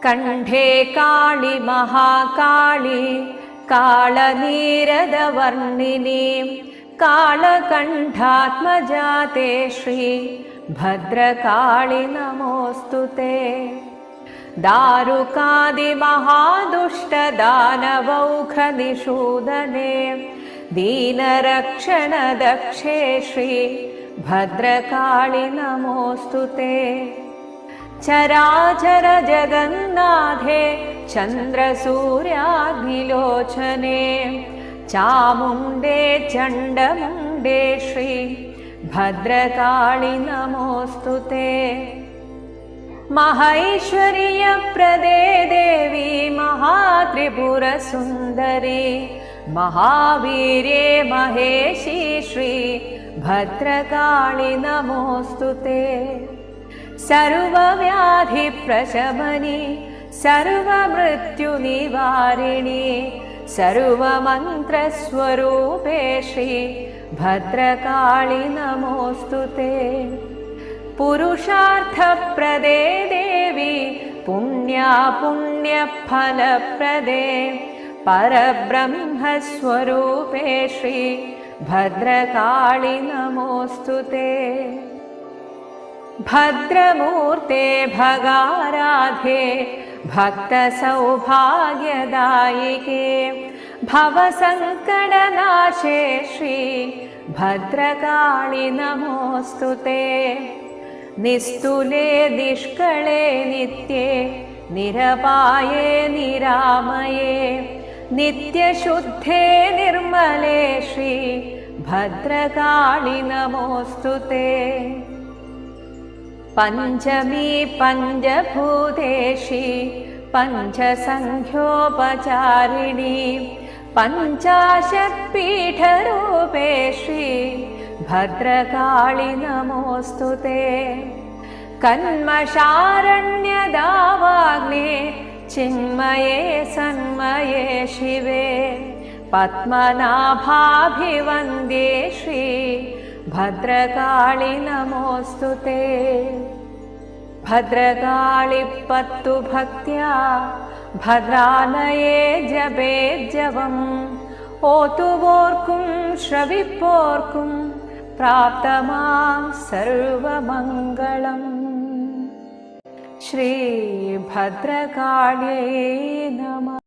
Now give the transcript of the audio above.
कण्ठे काळि महाकाळि कालनीरदवर्णिनी कालकण्ठात्मजाते श्री भद्रकाळि नमोऽस्तुते। दारुकादिमहादुष्टदानवौखनिषूदने दीनरक्षणदक्षे श्री भद्रकाळि नमोऽस्तुते। चराचर जगन्नाथे चन्द्रसूर्याग्निलोचने चामुण्डे चण्डमुण्डे श्री भद्रकाळि नमोऽस्तुते। महैश्वर्यप्रदे देवी महात्रिपुरसुन्दरी महावीर्ये महेशी श्री भद्रकाळि नमोऽस्तुते। सर्वव्याधिप्रशमनि सर्वमृत्युनिवारिणि सर्वमन्त्रस्वरूपे श्री भद्रकाळि नमोऽस्तुते। पुरुषार्थप्रदे देवी पुण्या पुण्यफलप्रदे परब्रह्मस्वरूपे श्री भद्रकाळि नमोऽस्तुते। भद्रमूर्ते भगाराधे भक्तसौभाग्यदायिके भवसङ्कटनाशे श्री भद्रकाळि नमोऽस्तुते। निस्तुले निष्कळे नित्ये निरपाये निरामये नित्यशुद्धे निर्मले श्री भद्रकाळि नमोऽस्तुते। पञ्चमी पञ्चभूतेशी पञ्चसङ्ख्योपचारिणी पञ्चाशत्पीठरूपे श्री भद्रकाळि नमोऽस्तुते। कन्मषारण्यदावाग्ने चिन्मये सन्मये शिवे पद्मनाभाभिवन्द्ये श्री भद्रकाळि नमोऽस्तुते। भद्रकाळि पत्तु भक्त्या भद्रालये जपेज्जवम् ओतुवोर्कुं श्रविपोर्कुं प्राप्तमां सर्वमङ्गलम्। श्री भद्रकाळ्यै नमः।